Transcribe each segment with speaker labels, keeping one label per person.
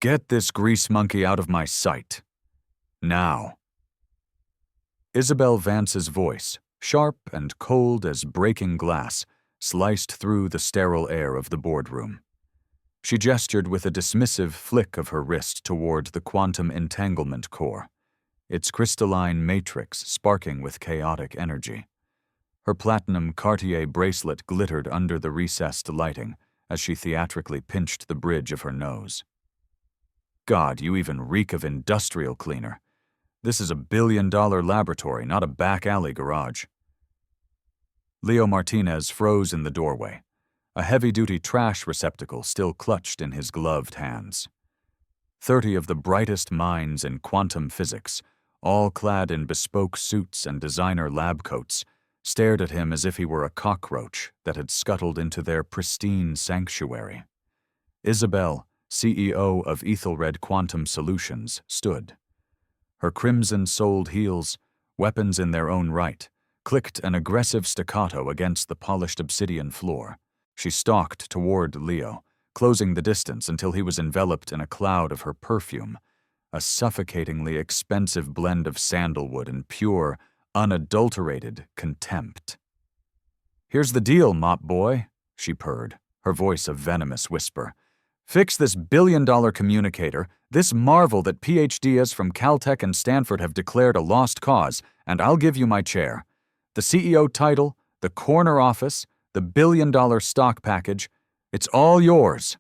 Speaker 1: Get this grease monkey out of my sight. Now. Isabel Vance's voice, sharp and cold as breaking glass, sliced through the sterile air of the boardroom. She gestured with a dismissive flick of her wrist toward the quantum entanglement core, its crystalline matrix sparking with chaotic energy. Her platinum Cartier bracelet glittered under the recessed lighting as she theatrically pinched the bridge of her nose. God, you even reek of industrial cleaner. This is a billion-dollar laboratory, not a back-alley garage. Leo Martinez froze in the doorway, a heavy-duty trash receptacle still clutched in his gloved hands. 30 of the brightest minds in quantum physics, all clad in bespoke suits and designer lab coats, stared at him as if he were a cockroach that had scuttled into their pristine sanctuary. Isabel, CEO of Ethelred Quantum Solutions, stood. Her crimson-soled heels, weapons in their own right, clicked an aggressive staccato against the polished obsidian floor. She stalked toward Leo, closing the distance until he was enveloped in a cloud of her perfume, a suffocatingly expensive blend of sandalwood and pure, unadulterated contempt. "Here's the deal, mop boy," she purred, her voice a venomous whisper. "Fix this billion-dollar communicator, this marvel that PhDs from Caltech and Stanford have declared a lost cause, and I'll give you my chair. The CEO title, the corner office, the billion-dollar stock package, it's all yours."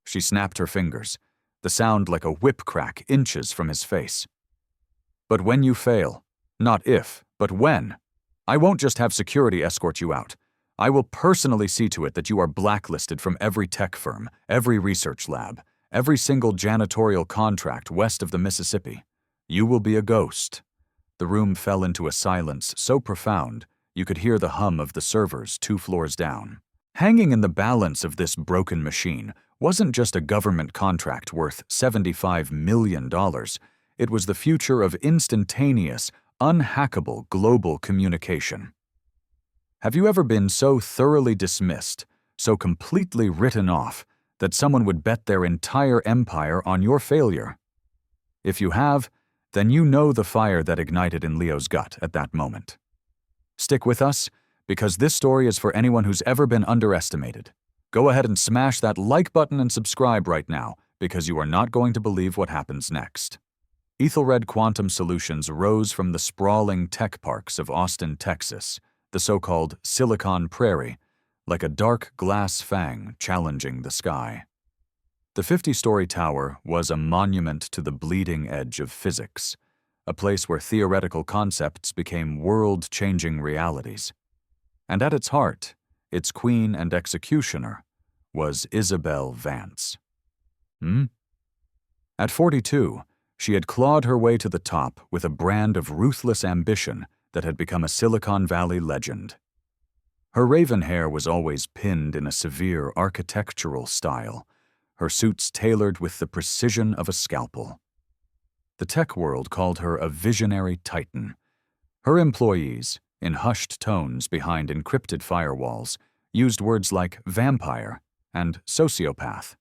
Speaker 1: She snapped her fingers, the sound like a whip crack inches from his face. "But when you fail, not if, but when, I won't just have security escort you out. I will personally see to it that you are blacklisted from every tech firm, every research lab, every single janitorial contract west of the Mississippi. You will be a ghost." The room fell into a silence so profound you could hear the hum of the servers 2 floors down. Hanging in the balance of this broken machine wasn't just a government contract worth $75 million. It was the future of instantaneous, unhackable global communication. Have you ever been so thoroughly dismissed, so completely written off, that someone would bet their entire empire on your failure? If you have, then you know the fire that ignited in Leo's gut at that moment. Stick with us, because this story is for anyone who's ever been underestimated. Go ahead and smash that like button and subscribe right now, because you are not going to believe what happens next. Ethelred Quantum Solutions rose from the sprawling tech parks of Austin, Texas, the so-called Silicon Prairie, like a dark glass fang challenging the sky. The 50-story tower was a monument to the bleeding edge of physics, a place where theoretical concepts became world-changing realities. And at its heart, its queen and executioner, was Isabel Vance. At 42, she had clawed her way to the top with a brand of ruthless ambition that had become a Silicon Valley legend. Her raven hair was always pinned in a severe architectural style, her suits tailored with the precision of a scalpel. The tech world called her a visionary titan. Her employees, in hushed tones behind encrypted firewalls, used words like vampire and sociopath.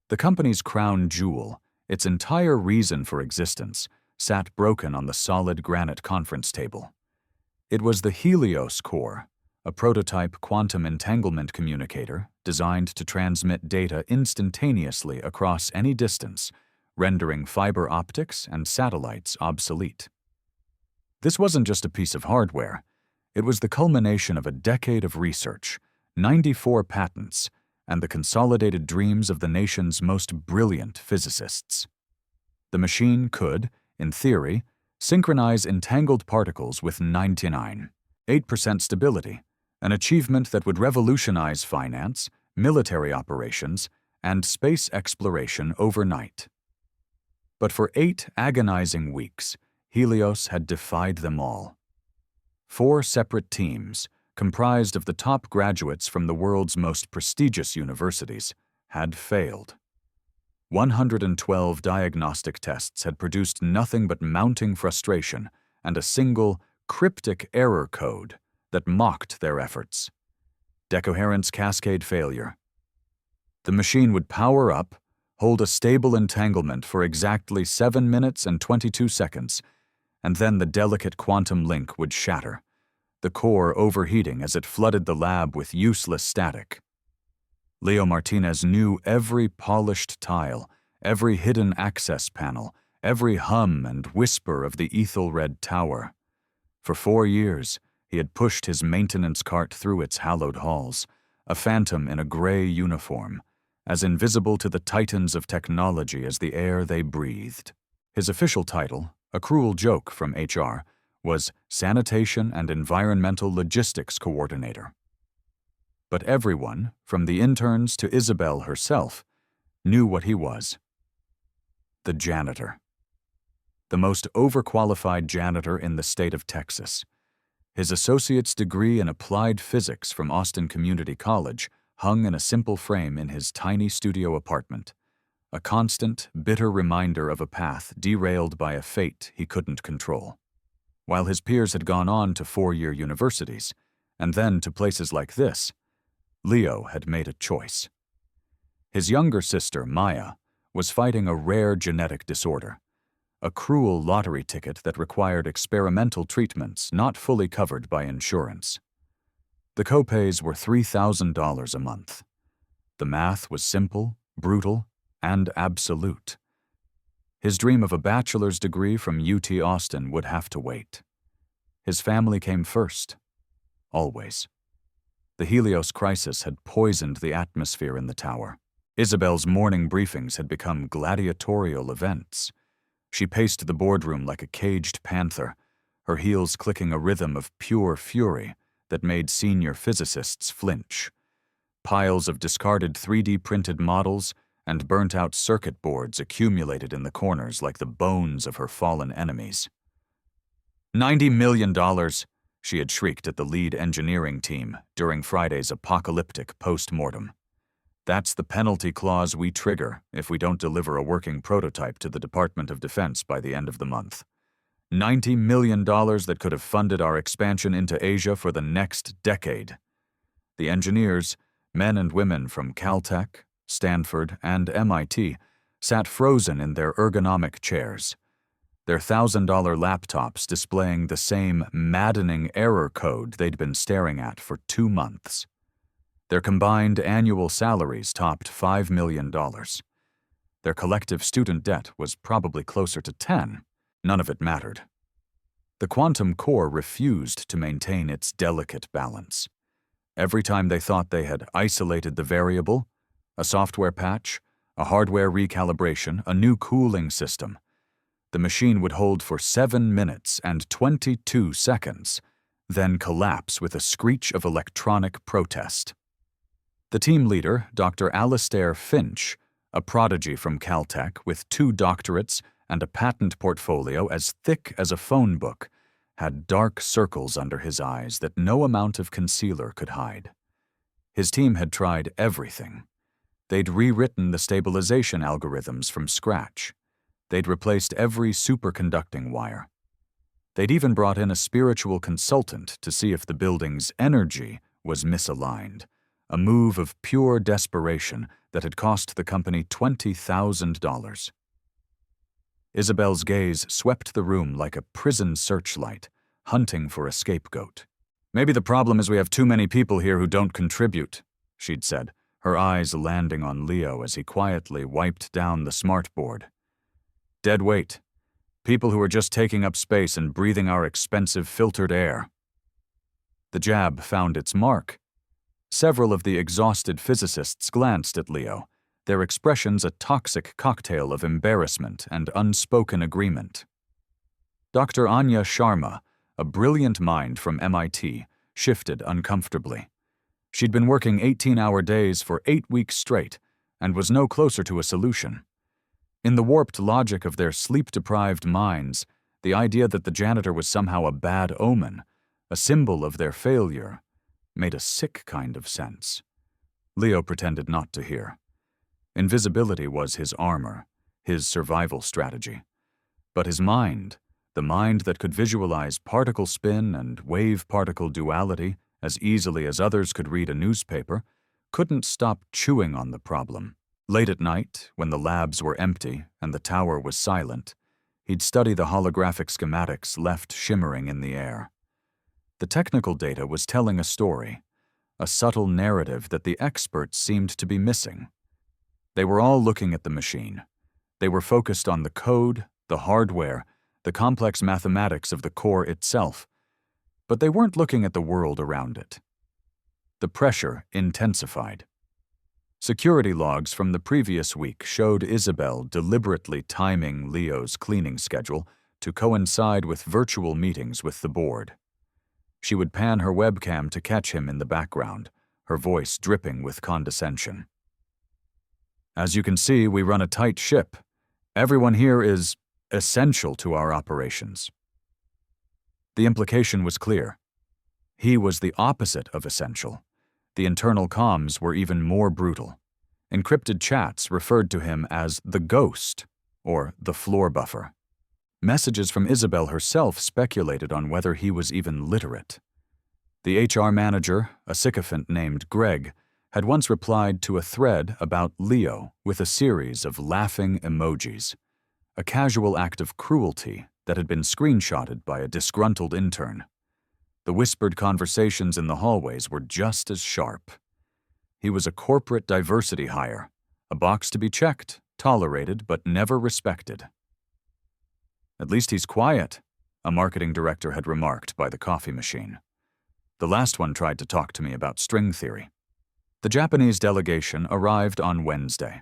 Speaker 1: The company's crown jewel, its entire reason for existence, sat broken on the solid granite conference table. It was the Helios core, a prototype quantum entanglement communicator designed to transmit data instantaneously across any distance, rendering fiber optics and satellites obsolete. This wasn't just a piece of hardware. It was the culmination of a decade of research, 94 patents, and the consolidated dreams of the nation's most brilliant physicists. The machine could, in theory, synchronize entangled particles with 99.8% stability, an achievement that would revolutionize finance, military operations, and space exploration overnight. But for 8 agonizing weeks, Helios had defied them all. 4 separate teams, comprised of the top graduates from the world's most prestigious universities, had failed. 112 diagnostic tests had produced nothing but mounting frustration and a single, cryptic error code that mocked their efforts. Decoherence cascade failure. The machine would power up, hold a stable entanglement for exactly 7 minutes and 22 seconds, and then the delicate quantum link would shatter, the core overheating as it flooded the lab with useless static. Leo Martinez knew every polished tile, every hidden access panel, every hum and whisper of the Ethelred Tower. For 4 years, he had pushed his maintenance cart through its hallowed halls, a phantom in a gray uniform, as invisible to the titans of technology as the air they breathed. His official title, a cruel joke from HR, was Sanitation and Environmental Logistics Coordinator. But everyone, from the interns to Isabel herself, knew what he was. The janitor. The most overqualified janitor in the state of Texas. His associate's degree in applied physics from Austin Community College hung in a simple frame in his tiny studio apartment, a constant, bitter reminder of a path derailed by a fate he couldn't control. While his peers had gone on to 4-year universities, and then to places like this, Leo had made a choice. His younger sister, Maya, was fighting a rare genetic disorder, a cruel lottery ticket that required experimental treatments not fully covered by insurance. The copays were $3,000 a month. The math was simple, brutal, and absolute. His dream of a bachelor's degree from UT Austin would have to wait. His family came first. Always. The Helios crisis had poisoned the atmosphere in the tower. Isabel's morning briefings had become gladiatorial events. She paced the boardroom like a caged panther, her heels clicking a rhythm of pure fury that made senior physicists flinch. Piles of discarded 3D-printed models and burnt-out circuit boards accumulated in the corners like the bones of her fallen enemies. $90 million, she had shrieked at the lead engineering team during Friday's apocalyptic post-mortem. That's the penalty clause we trigger if we don't deliver a working prototype to the Department of Defense by the end of the month. $90 million that could have funded our expansion into Asia for the next decade. The engineers, men and women from Caltech, Stanford, and MIT, sat frozen in their ergonomic chairs, their $1,000 laptops displaying the same maddening error code they'd been staring at for 2 months. Their combined annual salaries topped $5 million. Their collective student debt was probably closer to 10. None of it mattered. The quantum core refused to maintain its delicate balance. Every time they thought they had isolated the variable, a software patch, a hardware recalibration, a new cooling system, the machine would hold for 7 minutes and 22 seconds, then collapse with a screech of electronic protest. The team leader, Dr. Alastair Finch, a prodigy from Caltech with 2 doctorates and a patent portfolio as thick as a phone book, had dark circles under his eyes that no amount of concealer could hide. His team had tried everything. They'd rewritten the stabilization algorithms from scratch. They'd replaced every superconducting wire. They'd even brought in a spiritual consultant to see if the building's energy was misaligned, a move of pure desperation that had cost the company $20,000. Isabel's gaze swept the room like a prison searchlight, hunting for a scapegoat. "Maybe the problem is we have too many people here who don't contribute," she'd said, her eyes landing on Leo as he quietly wiped down the smartboard. "Dead weight. People who are just taking up space and breathing our expensive filtered air." The jab found its mark. Several of the exhausted physicists glanced at Leo, their expressions a toxic cocktail of embarrassment and unspoken agreement. Dr. Anya Sharma, a brilliant mind from MIT, shifted uncomfortably. She'd been working 18-hour days for 8 weeks straight and was no closer to a solution. In the warped logic of their sleep-deprived minds, the idea that the janitor was somehow a bad omen, a symbol of their failure, made a sick kind of sense. Leo pretended not to hear. Invisibility was his armor, his survival strategy. But his mind, the mind that could visualize particle spin and wave-particle duality as easily as others could read a newspaper, couldn't stop chewing on the problem. Late at night, when the labs were empty and the tower was silent, he'd study the holographic schematics left shimmering in the air. The technical data was telling a story, a subtle narrative that the experts seemed to be missing. They were all looking at the machine. They were focused on the code, the hardware, the complex mathematics of the core itself, but they weren't looking at the world around it. The pressure intensified. Security logs from the previous week showed Isabel deliberately timing Leo's cleaning schedule to coincide with virtual meetings with the board. She would pan her webcam to catch him in the background, her voice dripping with condescension. "As you can see, we run a tight ship. Everyone here is essential to our operations." The implication was clear. He was the opposite of essential. The internal comms were even more brutal. Encrypted chats referred to him as the ghost, or the floor buffer. Messages from Isabel herself speculated on whether he was even literate. The HR manager, a sycophant named Greg, had once replied to a thread about Leo with a series of laughing emojis, a casual act of cruelty that had been screenshotted by a disgruntled intern. The whispered conversations in the hallways were just as sharp. He was a corporate diversity hire, a box to be checked, tolerated, but never respected. "At least he's quiet," a marketing director had remarked by the coffee machine. "The last one tried to talk to me about string theory." The Japanese delegation arrived on Wednesday,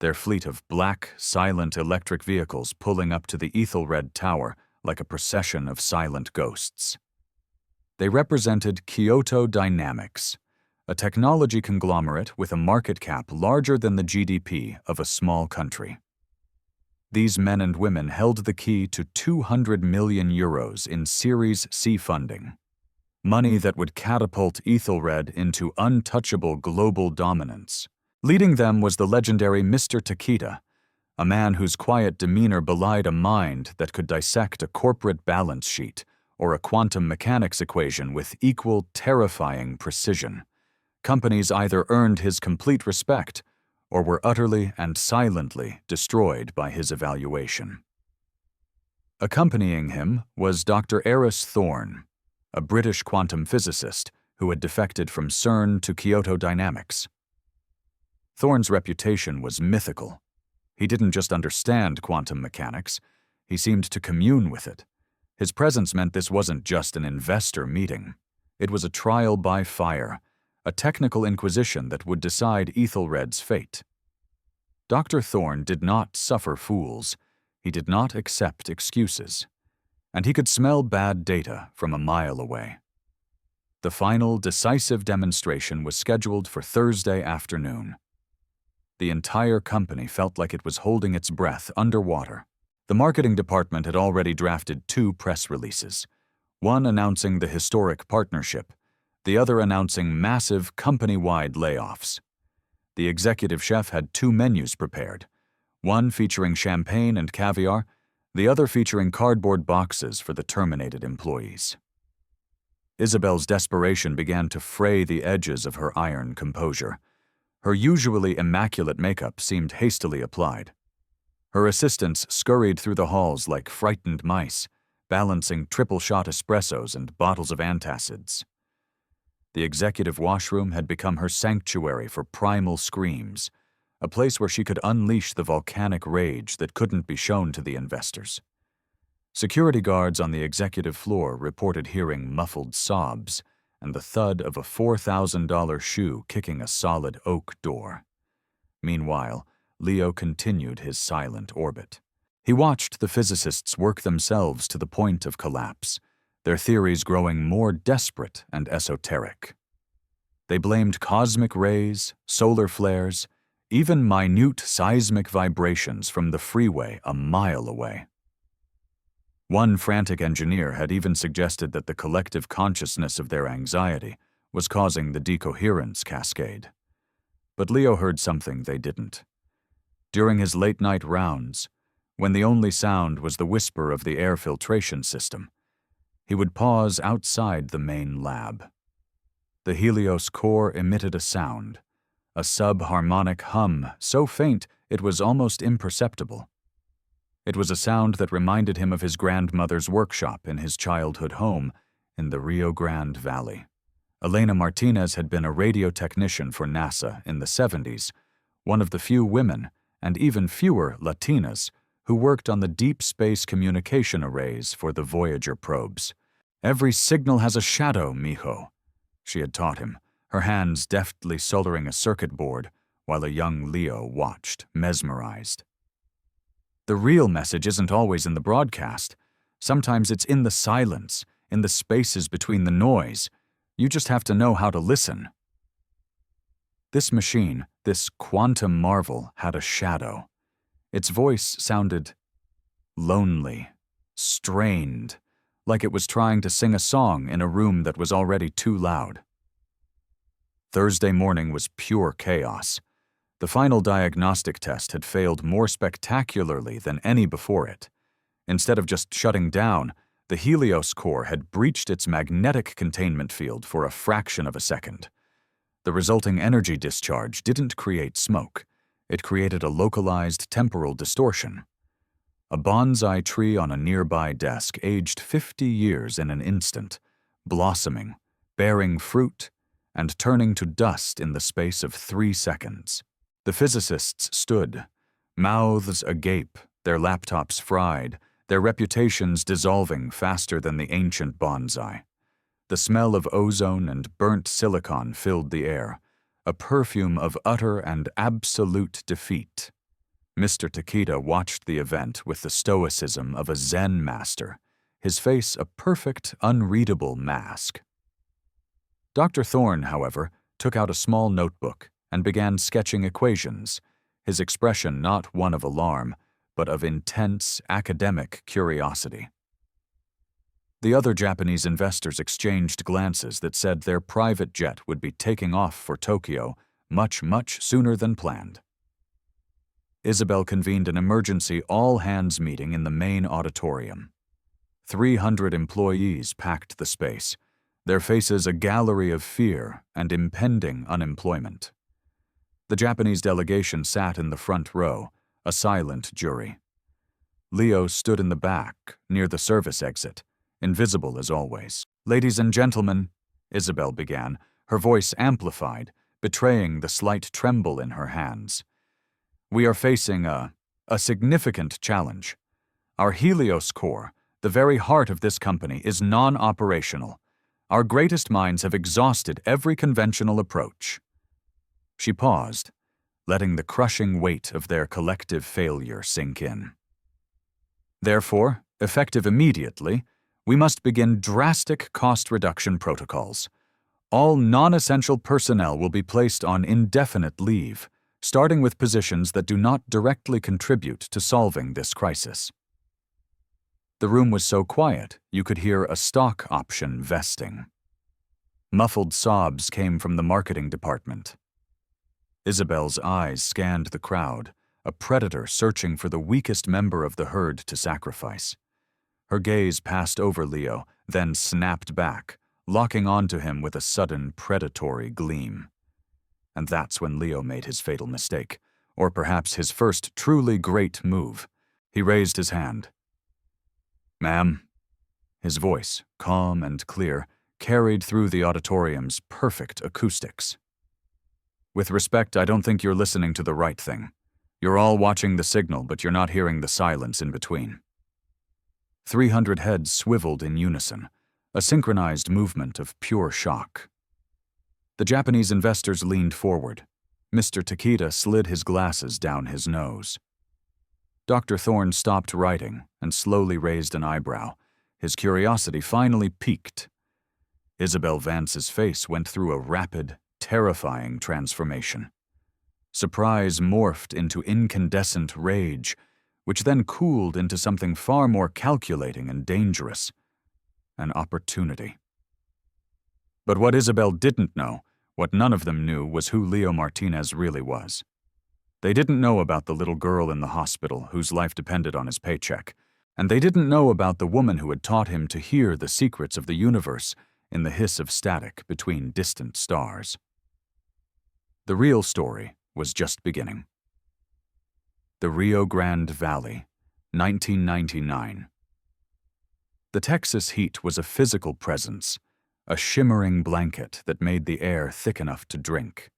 Speaker 1: their fleet of black, silent electric vehicles pulling up to the Ethelred Tower like a procession of silent ghosts. They represented Kyoto Dynamics, a technology conglomerate with a market cap larger than the GDP of a small country. These men and women held the key to 200 million euros in Series C funding, money that would catapult Ethelred into untouchable global dominance. Leading them was the legendary Mr. Takeda, a man whose quiet demeanor belied a mind that could dissect a corporate balance sheet or a quantum mechanics equation with equal terrifying precision. Companies either earned his complete respect or were utterly and silently destroyed by his evaluation. Accompanying him was Dr. Eris Thorne, a British quantum physicist who had defected from CERN to Kyoto Dynamics. Thorne's reputation was mythical. He didn't just understand quantum mechanics, he seemed to commune with it. His presence meant this wasn't just an investor meeting. It was a trial by fire, a technical inquisition that would decide Ethelred's fate. Dr. Thorne did not suffer fools. He did not accept excuses. And he could smell bad data from a mile away. The final, decisive demonstration was scheduled for Thursday afternoon. The entire company felt like it was holding its breath underwater. The marketing department had already drafted 2 press releases, one announcing the historic partnership, the other announcing massive company-wide layoffs. The executive chef had 2 menus prepared, one featuring champagne and caviar, the other featuring cardboard boxes for the terminated employees. Isabel's desperation began to fray the edges of her iron composure. Her usually immaculate makeup seemed hastily applied. Her assistants scurried through the halls like frightened mice, balancing triple-shot espressos and bottles of antacids. The executive washroom had become her sanctuary for primal screams, a place where she could unleash the volcanic rage that couldn't be shown to the investors. Security guards on the executive floor reported hearing muffled sobs and the thud of a $4,000 shoe kicking a solid oak door. Meanwhile, Leo continued his silent orbit. He watched the physicists work themselves to the point of collapse, their theories growing more desperate and esoteric. They blamed cosmic rays, solar flares, even minute seismic vibrations from the freeway a mile away. One frantic engineer had even suggested that the collective consciousness of their anxiety was causing the decoherence cascade. But Leo heard something they didn't. During his late-night rounds, when the only sound was the whisper of the air filtration system, he would pause outside the main lab. The Helios core emitted a sound, a sub-harmonic hum so faint it was almost imperceptible. It was a sound that reminded him of his grandmother's workshop in his childhood home in the Rio Grande Valley. Elena Martinez had been a radio technician for NASA in the 70s, one of the few women, and even fewer Latinas, who worked on the deep space communication arrays for the Voyager probes. "Every signal has a shadow, mijo," she had taught him, her hands deftly soldering a circuit board while a young Leo watched, mesmerized. The real message isn't always in the broadcast. Sometimes it's in the silence, in the spaces between the noise. You just have to know how to listen. This machine, this quantum marvel, had a shadow. Its voice sounded lonely, strained, like it was trying to sing a song in a room that was already too loud. Thursday morning was pure chaos. The final diagnostic test had failed more spectacularly than any before it. Instead of just shutting down, the Helios core had breached its magnetic containment field for a fraction of a second. The resulting energy discharge didn't create smoke. It created a localized temporal distortion. A bonsai tree on a nearby desk aged 50 years in an instant, blossoming, bearing fruit, and turning to dust in the space of 3 seconds. The physicists stood, mouths agape, their laptops fried, their reputations dissolving faster than the ancient bonsai. The smell of ozone and burnt silicon filled the air, a perfume of utter and absolute defeat. Mr. Takeda watched the event with the stoicism of a Zen master, his face a perfect, unreadable mask. Dr. Thorne, however, took out a small notebook and began sketching equations, his expression not one of alarm, but of intense academic curiosity. The other Japanese investors exchanged glances that said their private jet would be taking off for Tokyo much, much sooner than planned. Isabel convened an emergency all-hands meeting in the main auditorium. 300 employees packed the space, their faces a gallery of fear and impending unemployment. The Japanese delegation sat in the front row, a silent jury. Leo stood in the back, near the service exit, invisible as always. "Ladies and gentlemen," Isabel began, her voice amplified, betraying the slight tremble in her hands. "We are facing a significant challenge. Our Helios core, the very heart of this company, is non-operational. Our greatest minds have exhausted every conventional approach." She paused, letting the crushing weight of their collective failure sink in. "Therefore, effective immediately, we must begin drastic cost reduction protocols. All non-essential personnel will be placed on indefinite leave, starting with positions that do not directly contribute to solving this crisis." The room was so quiet you could hear a stock option vesting. Muffled sobs came from the marketing department. Isabel's eyes scanned the crowd, a predator searching for the weakest member of the herd to sacrifice. Her gaze passed over Leo, then snapped back, locking onto him with a sudden predatory gleam. And that's when Leo made his fatal mistake, or perhaps his first truly great move. He raised his hand. "Ma'am," his voice, calm and clear, carried through the auditorium's perfect acoustics. "With respect, I don't think you're listening to the right thing. You're all watching the signal, but you're not hearing the silence in between." 300 heads swiveled in unison, a synchronized movement of pure shock. The Japanese investors leaned forward. Mr. Takeda slid his glasses down his nose. Dr. Thorne stopped writing and slowly raised an eyebrow. His curiosity finally peaked. Isabel Vance's face went through a rapid, terrifying transformation. Surprise morphed into incandescent rage, which then cooled into something far more calculating and dangerous: an opportunity. But what Isabel didn't know, what none of them knew, was who Leo Martinez really was. They didn't know about the little girl in the hospital whose life depended on his paycheck, and they didn't know about the woman who had taught him to hear the secrets of the universe in the hiss of static between distant stars. The real story was just beginning. The Rio Grande Valley, 1999. The Texas heat was a physical presence, a shimmering blanket that made the air thick enough to drink.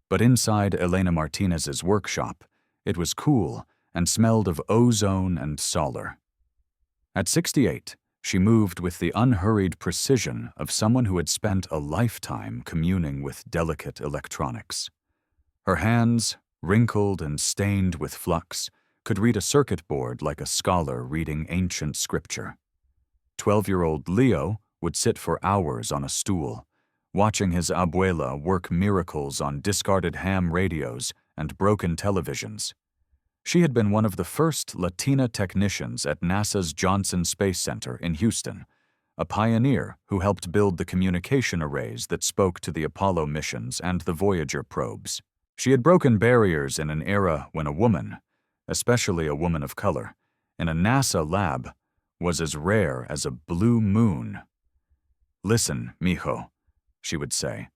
Speaker 1: But inside Elena Martinez's workshop, it was cool and smelled of ozone and solar. At 68, she moved with the unhurried precision of someone who had spent a lifetime communing with delicate electronics. Her hands, wrinkled and stained with flux, could read a circuit board like a scholar reading ancient scripture. 12-year-old Leo would sit for hours on a stool, watching his abuela work miracles on discarded ham radios and broken televisions. She had been one of the first Latina technicians at NASA's Johnson Space Center in Houston, a pioneer who helped build the communication arrays that spoke to the Apollo missions and the Voyager probes. She had broken barriers in an era when a woman, especially a woman of color, in a NASA lab was as rare as a blue moon. "Listen, mijo," she would say,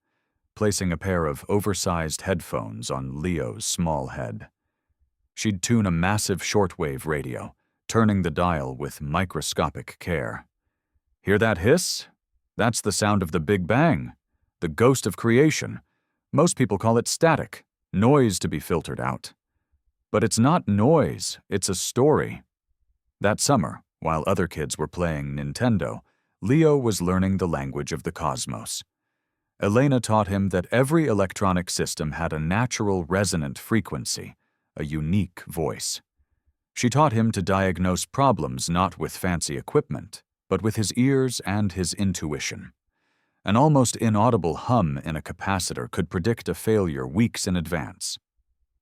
Speaker 1: placing a pair of oversized headphones on Leo's small head. She'd tune a massive shortwave radio, turning the dial with microscopic care. "Hear that hiss? That's the sound of the Big Bang, the ghost of creation. Most people call it static, noise to be filtered out. But it's not noise, it's a story." That summer, while other kids were playing Nintendo, Leo was learning the language of the cosmos. Elena taught him that every electronic system had a natural resonant frequency, a unique voice. She taught him to diagnose problems not with fancy equipment, but with his ears and his intuition. An almost inaudible hum in a capacitor could predict a failure weeks in advance.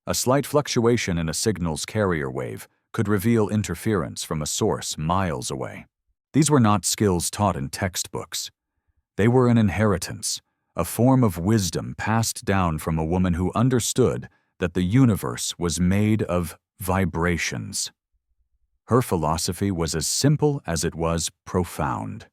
Speaker 1: A slight fluctuation in a signal's carrier wave could reveal interference from a source miles away. These were not skills taught in textbooks. They were an inheritance, a form of wisdom passed down from a woman who understood that the universe was made of vibrations. Her philosophy was as simple as it was profound.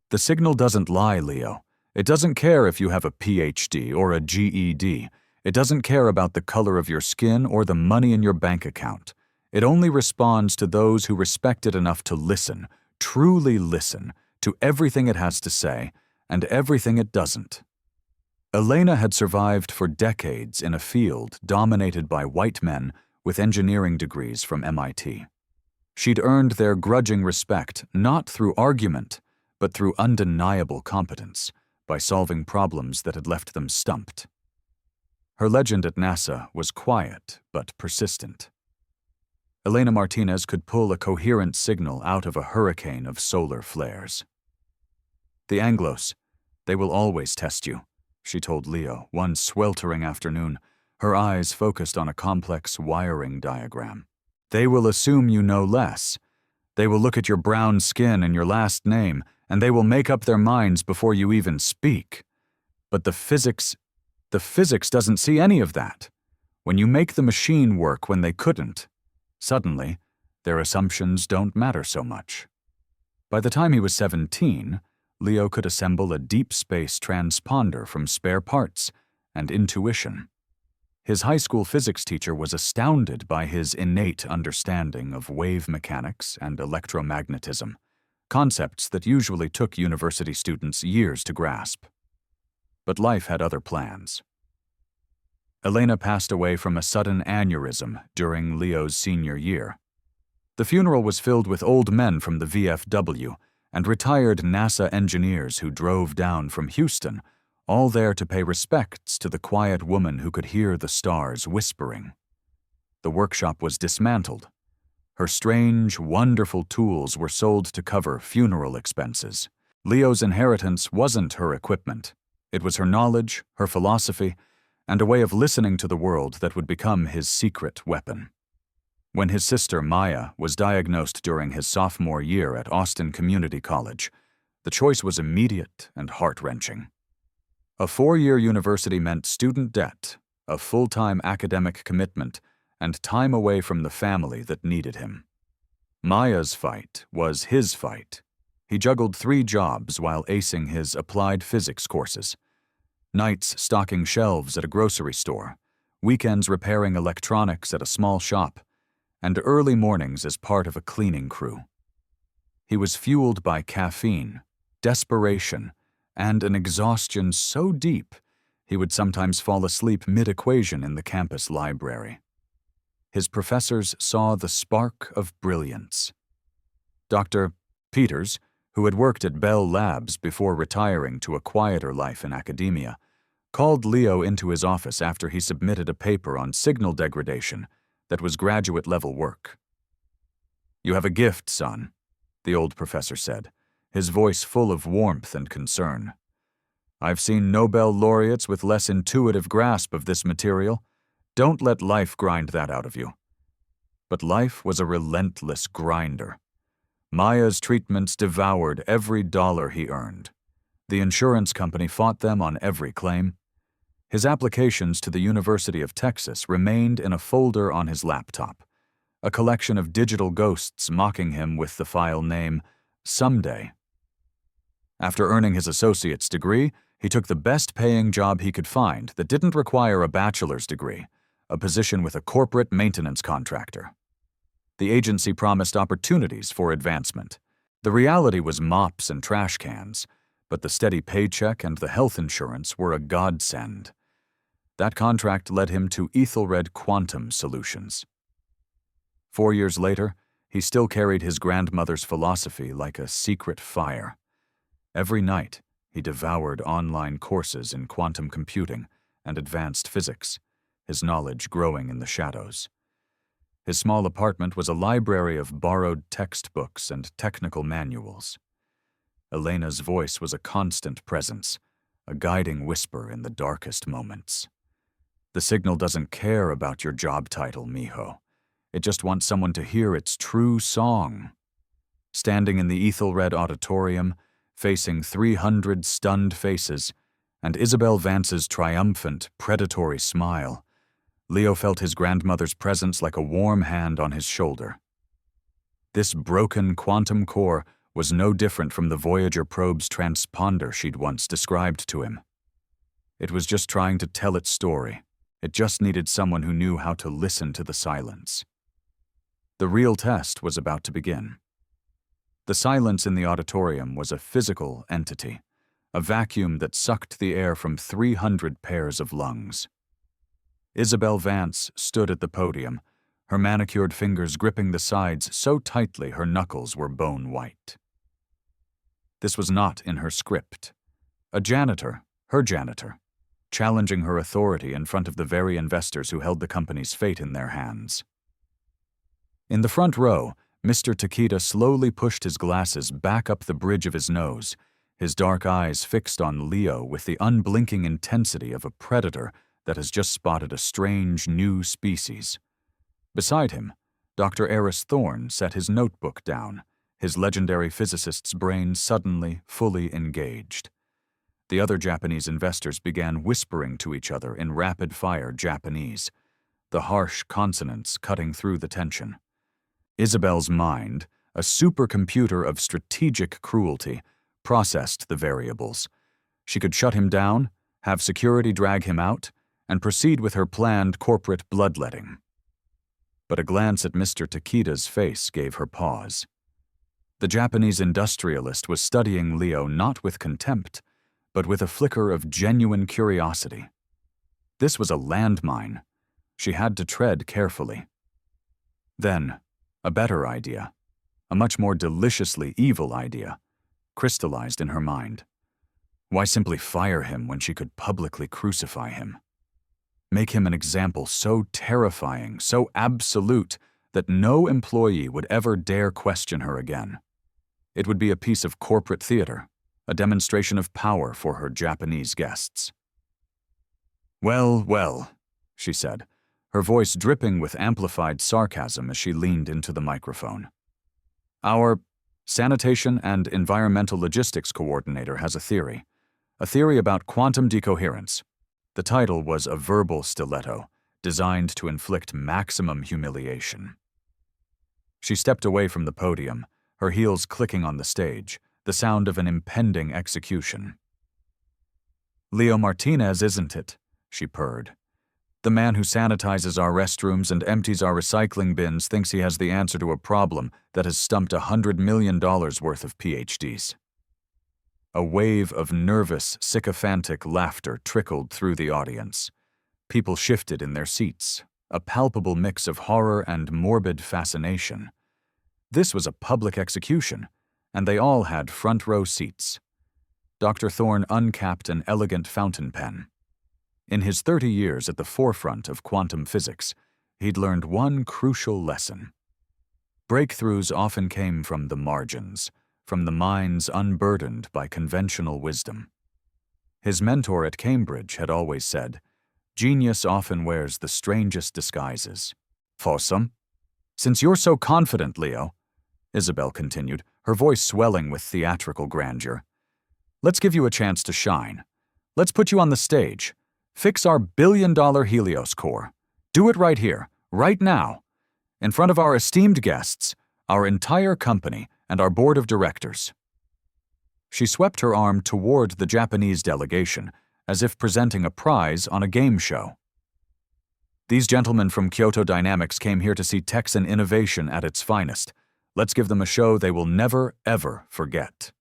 Speaker 1: The signal doesn't lie, Leo. It doesn't care if you have a PhD or a GED. It doesn't care about the color of your skin or the money in your bank account. It only responds to those who respect it enough to listen, truly listen, to everything it has to say and everything it doesn't. Elena had survived for decades in a field dominated by white men with engineering degrees from MIT. She'd earned their grudging respect not through argument, but through undeniable competence, by solving problems that had left them stumped. Her legend at NASA was quiet but persistent. Elena Martinez could pull a coherent signal out of a hurricane of solar flares. "The Anglos, they will always test you," she told Leo one sweltering afternoon, her eyes focused on a complex wiring diagram. "They will assume you know less. They will look at your brown skin and your last name, and they will make up their minds before you even speak. But the physics doesn't see any of that. When you make the machine work when they couldn't, suddenly, their assumptions don't matter so much." By the time he was 17, Leo could assemble a deep space transponder from spare parts and intuition. His high school physics teacher was astounded by his innate understanding of wave mechanics and electromagnetism, concepts that usually took university students years to grasp. But life had other plans. Elena passed away from a sudden aneurysm during Leo's senior year. The funeral was filled with old men from the VFW and retired NASA engineers who drove down from Houston, all there to pay respects to the quiet woman who could hear the stars whispering. The workshop was dismantled. Her strange, wonderful tools were sold to cover funeral expenses. Leo's inheritance wasn't her equipment. It was her knowledge, her philosophy, and a way of listening to the world that would become his secret weapon. When his sister Maya was diagnosed during his sophomore year at Austin Community College, the choice was immediate and heart-wrenching. A 4-year university meant student debt, a full-time academic commitment, and time away from the family that needed him. Maya's fight was his fight. He juggled 3 jobs while acing his applied physics courses. nights stocking shelves at a grocery store, weekends repairing electronics at a small shop, and early mornings as part of a cleaning crew. He was fueled by caffeine, desperation, and an exhaustion so deep he would sometimes fall asleep mid-equation in the campus library. His professors saw the spark of brilliance. Dr. Peters, who had worked at Bell Labs before retiring to a quieter life in academia, called Leo into his office after he submitted a paper on signal degradation that was graduate-level work. "You have a gift, son," the old professor said, his voice full of warmth and concern. "I've seen Nobel laureates with less intuitive grasp of this material. Don't let life grind that out of you." But life was a relentless grinder. Maya's treatments devoured every dollar he earned. The insurance company fought them on every claim. His applications to the University of Texas remained in a folder on his laptop, a collection of digital ghosts mocking him with the file name Someday. After earning his associate's degree, he took the best-paying job he could find that didn't require a bachelor's degree, a position with a corporate maintenance contractor. The agency promised opportunities for advancement. The reality was mops and trash cans, but the steady paycheck and the health insurance were a godsend. That contract led him to Ethelred Quantum Solutions. 4 years later, he still carried his grandmother's philosophy like a secret fire. Every night, he devoured online courses in quantum computing and advanced physics, his knowledge growing in the shadows. His small apartment was a library of borrowed textbooks and technical manuals. Elena's voice was a constant presence, a guiding whisper in the darkest moments. "The signal doesn't care about your job title, mijo. It just wants someone to hear its true song." Standing in the Ethelred Auditorium, facing 300 stunned faces, and Isabel Vance's triumphant, predatory smile, Leo felt his grandmother's presence like a warm hand on his shoulder. This broken quantum core was no different from the Voyager probe's transponder she'd once described to him. It was just trying to tell its story. It just needed someone who knew how to listen to the silence. The real test was about to begin. The silence in the auditorium was a physical entity, a vacuum that sucked the air from 300 pairs of lungs. Isabel Vance stood at the podium, her manicured fingers gripping the sides so tightly her knuckles were bone white. This was not in her script. A janitor, her janitor, challenging her authority in front of the very investors who held the company's fate in their hands. In the front row, Mr. Takeda slowly pushed his glasses back up the bridge of his nose, his dark eyes fixed on Leo with the unblinking intensity of a predator that has just spotted a strange new species. Beside him, Dr. Eris Thorne set his notebook down, his legendary physicist's brain suddenly fully engaged. The other Japanese investors began whispering to each other in rapid-fire Japanese, the harsh consonants cutting through the tension. Isabel's mind, a supercomputer of strategic cruelty, processed the variables. She could shut him down, have security drag him out, and proceed with her planned corporate bloodletting. But a glance at Mr. Takeda's face gave her pause. The Japanese industrialist was studying Leo not with contempt, but with a flicker of genuine curiosity. This was a landmine. She had to tread carefully. Then, a better idea, a much more deliciously evil idea, crystallized in her mind. Why simply fire him when she could publicly crucify him? Make him an example so terrifying, so absolute, that no employee would ever dare question her again. It would be a piece of corporate theater, a demonstration of power for her Japanese guests. "Well, well," she said, her voice dripping with amplified sarcasm as she leaned into the microphone. "Our Sanitation and Environmental Logistics Coordinator has a theory about quantum decoherence. The title was a verbal stiletto, designed to inflict maximum humiliation." She stepped away from the podium, her heels clicking on the stage, the sound of an impending execution. Leo Martinez, isn't it? She purred. The man who sanitizes our restrooms and empties our recycling bins thinks he has the answer to a problem that has stumped $100 million worth of PhDs. A wave of nervous, sycophantic laughter trickled through the audience. People shifted in their seats, a palpable mix of horror and morbid fascination. This was a public execution, and they all had front-row seats. Dr. Thorne uncapped an elegant fountain pen. In his 30 years at the forefront of quantum physics, he'd learned one crucial lesson. Breakthroughs often came from the margins, from the minds unburdened by conventional wisdom. His mentor at Cambridge had always said, "Genius often wears the strangest disguises." Fossum? Since you're so confident, Leo, Isabel continued, her voice swelling with theatrical grandeur, let's give you a chance to shine. Let's put you on the stage. Fix our billion-dollar Helios core. Do it right here, right now, in front of our esteemed guests, our entire company, and our board of directors. She swept her arm toward the Japanese delegation, as if presenting a prize on a game show. These gentlemen from Kyoto Dynamics came here to see Texan innovation at its finest. Let's give them a show they will never, ever forget.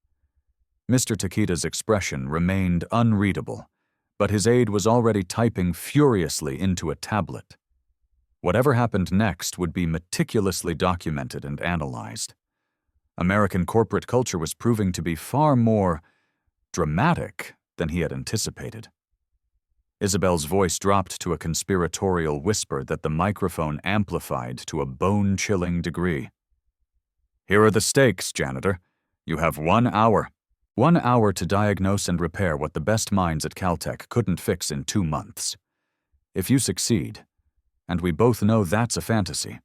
Speaker 1: Mr. Takeda's expression remained unreadable, but his aide was already typing furiously into a tablet. Whatever happened next would be meticulously documented and analyzed. American corporate culture was proving to be far more dramatic than he had anticipated. Isabel's voice dropped to a conspiratorial whisper that the microphone amplified to a bone-chilling degree. Here are the stakes, janitor. You have 1 hour. 1 hour to diagnose and repair what the best minds at Caltech couldn't fix in 2 months. If you succeed, and we both know that's a fantasy,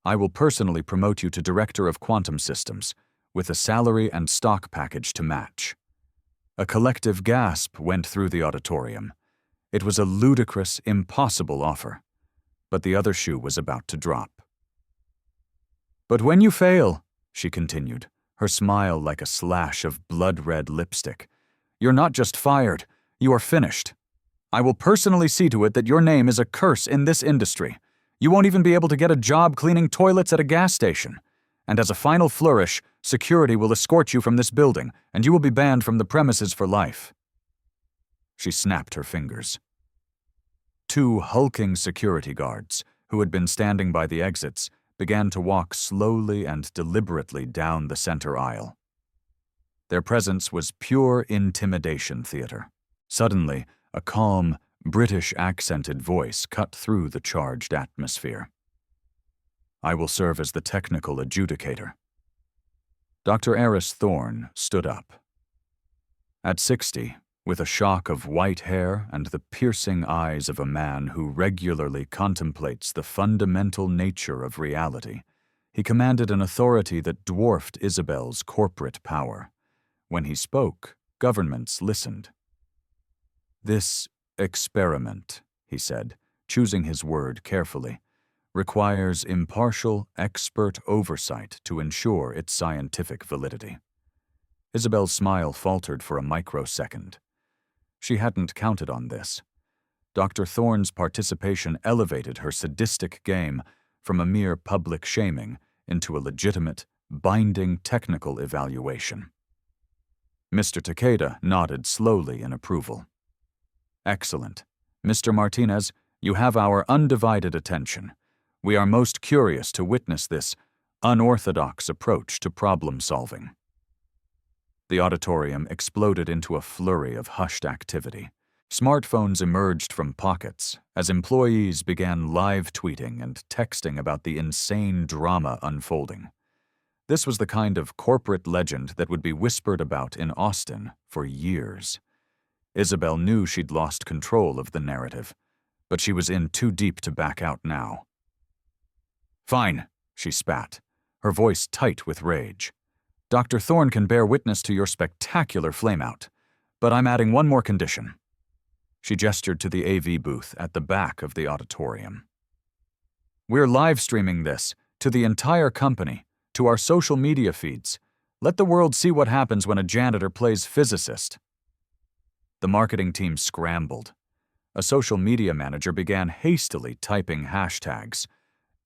Speaker 1: I will personally promote you to Director of Quantum Systems, with a salary and stock package to match. A collective gasp went through the auditorium. It was a ludicrous, impossible offer, but the other shoe was about to drop. But when you fail, she continued, her smile like a slash of blood-red lipstick, you're not just fired, you are finished. I will personally see to it that your name is a curse in this industry. You won't even be able to get a job cleaning toilets at a gas station. And as a final flourish, security will escort you from this building, and you will be banned from the premises for life. She snapped her fingers. 2 hulking security guards, who had been standing by the exits, began to walk slowly and deliberately down the center aisle. Their presence was pure intimidation theater. Suddenly, a calm, British-accented voice cut through the charged atmosphere. I will serve as the technical adjudicator. Dr. Eris Thorne stood up. At 60, with a shock of white hair and the piercing eyes of a man who regularly contemplates the fundamental nature of reality, he commanded an authority that dwarfed Isabel's corporate power. When he spoke, governments listened. This experiment, he said, choosing his word carefully, requires impartial, expert oversight to ensure its scientific validity. Isabel's smile faltered for a microsecond. She hadn't counted on this. Dr. Thorne's participation elevated her sadistic game from a mere public shaming into a legitimate, binding technical evaluation. Mr. Takeda nodded slowly in approval. Excellent. Mr. Martinez, you have our undivided attention. We are most curious to witness this unorthodox approach to problem solving. The auditorium exploded into a flurry of hushed activity. Smartphones emerged from pockets as employees began live tweeting and texting about the insane drama unfolding. This was the kind of corporate legend that would be whispered about in Austin for years. Isabel knew she'd lost control of the narrative, but she was in too deep to back out now. Fine, she spat, her voice tight with rage. Dr. Thorne can bear witness to your spectacular flameout, but I'm adding one more condition. She gestured to the AV booth at the back of the auditorium. We're live streaming this to the entire company, to our social media feeds. Let the world see what happens when a janitor plays physicist. The marketing team scrambled. A social media manager began hastily typing hashtags: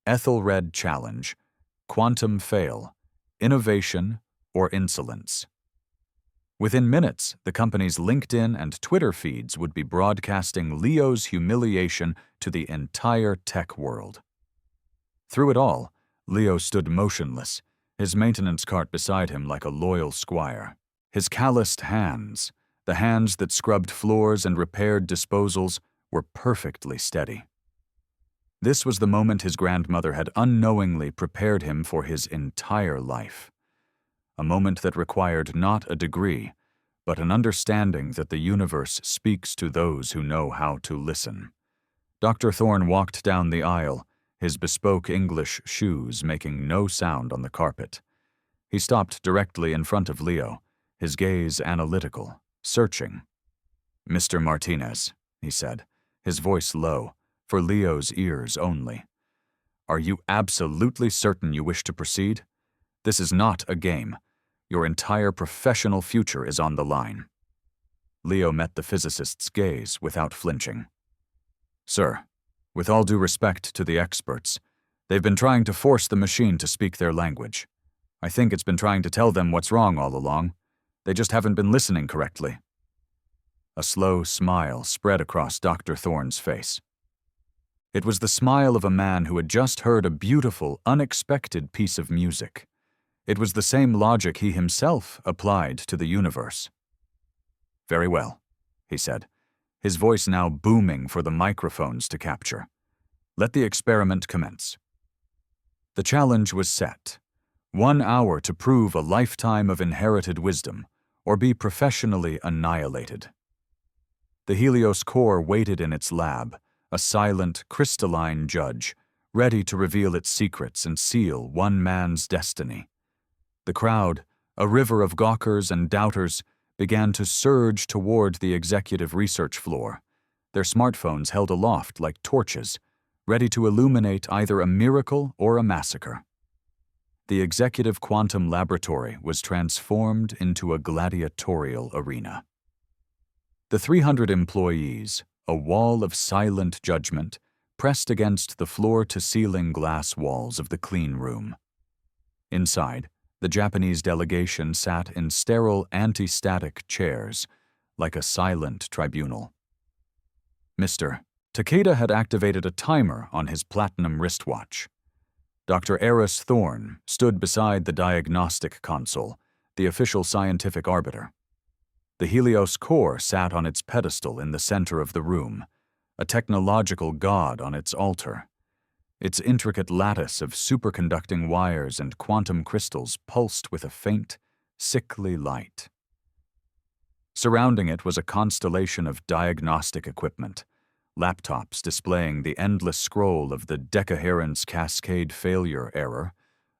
Speaker 1: Ethelred Challenge, Quantum Fail, Innovation, or Insolence. Within minutes, the company's LinkedIn and Twitter feeds would be broadcasting Leo's humiliation to the entire tech world. Through it all, Leo stood motionless, his maintenance cart beside him like a loyal squire. His calloused hands, the hands that scrubbed floors and repaired disposals, were perfectly steady. This was the moment his grandmother had unknowingly prepared him for his entire life. A moment that required not a degree, but an understanding that the universe speaks to those who know how to listen. Dr. Thorne walked down the aisle, his bespoke English shoes making no sound on the carpet. He stopped directly in front of Leo, his gaze analytical, searching. "Mr. Martinez," he said, his voice low, for Leo's ears only. "Are you absolutely certain you wish to proceed? This is not a game. Your entire professional future is on the line." Leo met the physicist's gaze without flinching. "Sir, with all due respect to the experts, they've been trying to force the machine to speak their language. I think it's been trying to tell them what's wrong all along. They just haven't been listening correctly." A slow smile spread across Dr. Thorne's face. It was the smile of a man who had just heard a beautiful, unexpected piece of music. It was the same logic he himself applied to the universe. "Very well," he said, his voice now booming for the microphones to capture. "Let the experiment commence." The challenge was set. 1 hour to prove a lifetime of inherited wisdom, or be professionally annihilated. The Helios core waited in its lab, a silent, crystalline judge, ready to reveal its secrets and seal one man's destiny. The crowd, a river of gawkers and doubters, began to surge toward the executive research floor, their smartphones held aloft like torches, ready to illuminate either a miracle or a massacre. The executive quantum laboratory was transformed into a gladiatorial arena. The 300 employees, a wall of silent judgment, pressed against the floor-to-ceiling glass walls of the clean room. Inside, the Japanese delegation sat in sterile anti-static chairs, like a silent tribunal. Mr. Takeda had activated a timer on his platinum wristwatch. Dr. Eris Thorne stood beside the diagnostic console, the official scientific arbiter. The Helios core sat on its pedestal in the center of the room, a technological god on its altar. Its intricate lattice of superconducting wires and quantum crystals pulsed with a faint, sickly light. Surrounding it was a constellation of diagnostic equipment, laptops displaying the endless scroll of the decoherence cascade failure error,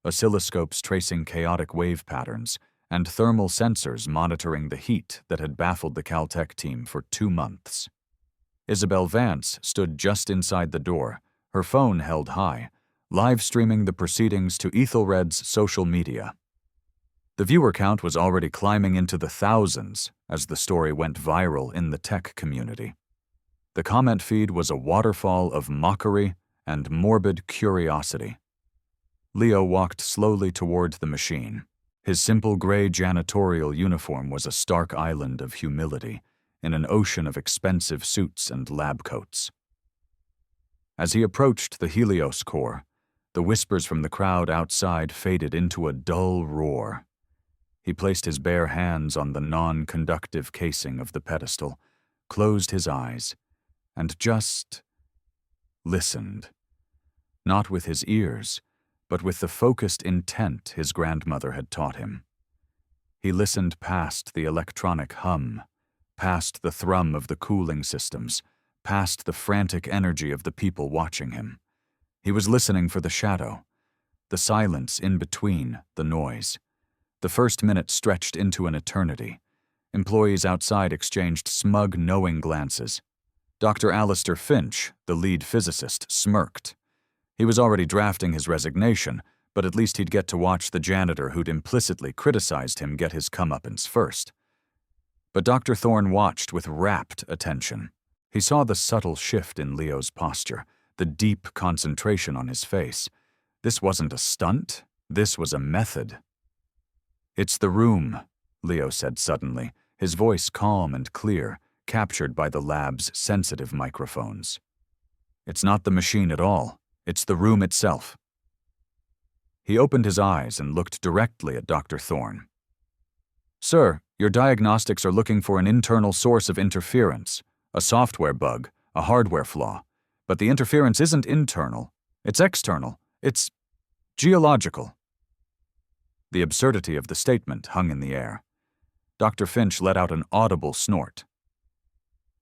Speaker 1: oscilloscopes tracing chaotic wave patterns, and thermal sensors monitoring the heat that had baffled the Caltech team for 2 months. Isabel Vance stood just inside the door, her phone held high, live streaming the proceedings to Ethelred's social media. The viewer count was already climbing into the thousands as the story went viral in the tech community. The comment feed was a waterfall of mockery and morbid curiosity. Leo walked slowly toward the machine. His simple gray janitorial uniform was a stark island of humility in an ocean of expensive suits and lab coats. As he approached the Helios core, the whispers from the crowd outside faded into a dull roar. He placed his bare hands on the non-conductive casing of the pedestal, closed his eyes, and just listened. Not with his ears, but with the focused intent his grandmother had taught him. He listened past the electronic hum, past the thrum of the cooling systems, past the frantic energy of the people watching him. He was listening for the shadow, the silence in between the noise. The first minute stretched into an eternity. Employees outside exchanged smug, knowing glances. Dr. Alistair Finch, the lead physicist, smirked. He was already drafting his resignation, but at least he'd get to watch the janitor who'd implicitly criticized him get his comeuppance first. But Dr. Thorne watched with rapt attention. He saw the subtle shift in Leo's posture, the deep concentration on his face. This wasn't a stunt, this was a method. "It's the room," Leo said suddenly, his voice calm and clear, captured by the lab's sensitive microphones. "It's not the machine at all, it's the room itself." He opened his eyes and looked directly at Dr. Thorne. "Sir, your diagnostics are looking for an internal source of interference, a software bug, a hardware flaw. But the interference isn't internal, it's external, it's geological." The absurdity of the statement hung in the air. Dr. Finch let out an audible snort.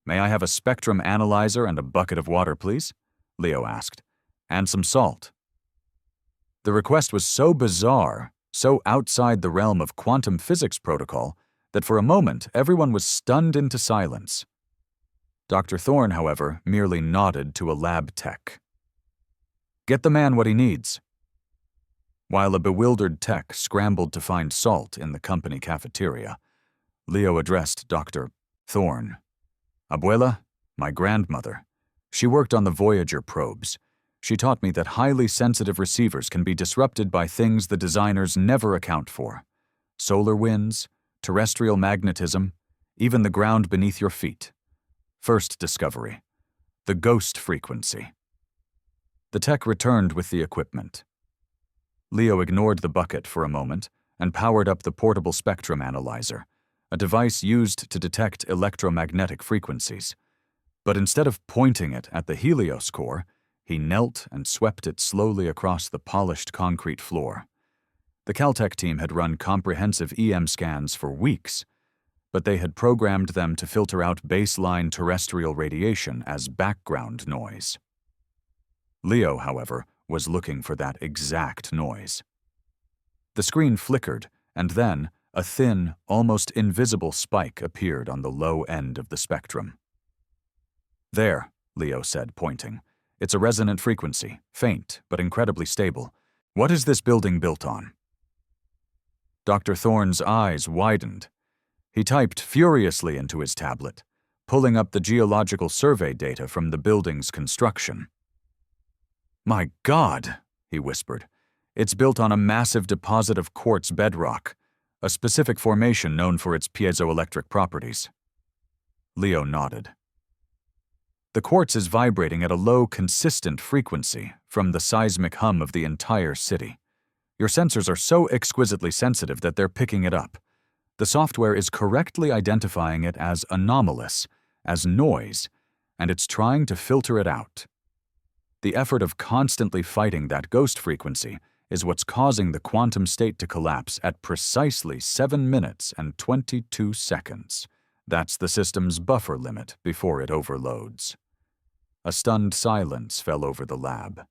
Speaker 1: "May I have a spectrum analyzer and a bucket of water, please?" Leo asked. "And some salt." The request was so bizarre, so outside the realm of quantum physics protocol, that for a moment everyone was stunned into silence. Dr. Thorne, however, merely nodded to a lab tech. "Get the man what he needs." While a bewildered tech scrambled to find salt in the company cafeteria, Leo addressed Dr. Thorne. "Abuela, my grandmother. She worked on the Voyager probes. She taught me that highly sensitive receivers can be disrupted by things the designers never account for. Solar winds, terrestrial magnetism, even the ground beneath your feet. First discovery, the ghost frequency." The tech returned with the equipment. Leo ignored the bucket for a moment and powered up the portable spectrum analyzer, a device used to detect electromagnetic frequencies. But instead of pointing it at the Helios core, he knelt and swept it slowly across the polished concrete floor. The Caltech team had run comprehensive EM scans for weeks, but they had programmed them to filter out baseline terrestrial radiation as background noise. Leo, however, was looking for that exact noise. The screen flickered, and then a thin, almost invisible spike appeared on the low end of the spectrum. "There," Leo said, pointing. "It's a resonant frequency, faint but incredibly stable. What is this building built on?" Dr. Thorne's eyes widened. He typed furiously into his tablet, pulling up the geological survey data from the building's construction. "My God," he whispered. "It's built on a massive deposit of quartz bedrock, a specific formation known for its piezoelectric properties." Leo nodded. "The quartz is vibrating at a low, consistent frequency from the seismic hum of the entire city. Your sensors are so exquisitely sensitive that they're picking it up. The software is correctly identifying it as anomalous, as noise, and it's trying to filter it out. The effort of constantly fighting that ghost frequency is what's causing the quantum state to collapse at precisely 7 minutes and 22 seconds. That's the system's buffer limit before it overloads." A stunned silence fell over the lab.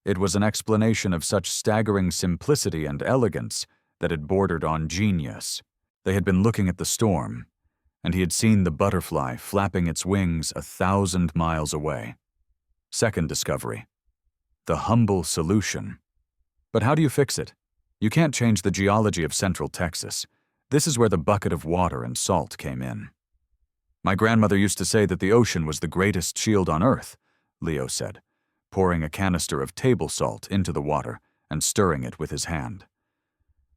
Speaker 1: It was an explanation of such staggering simplicity and elegance that it bordered on genius. They had been looking at the storm, and he had seen the butterfly flapping its wings 1,000 miles away. Second discovery, the humble solution. But how do you fix it? You can't change the geology of Central Texas. This is where the bucket of water and salt came in. "My grandmother used to say that the ocean was the greatest shield on Earth," Leo said, pouring a canister of table salt into the water and stirring it with his hand.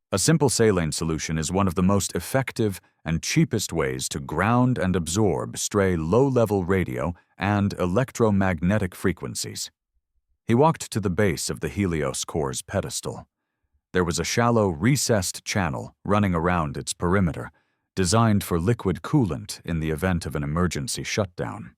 Speaker 1: "A simple saline solution is one of the most effective and cheapest ways to ground and absorb stray low-level radio and electromagnetic frequencies." He walked to the base of the Helios core's pedestal. There was a shallow, recessed channel running around its perimeter, designed for liquid coolant in the event of an emergency shutdown.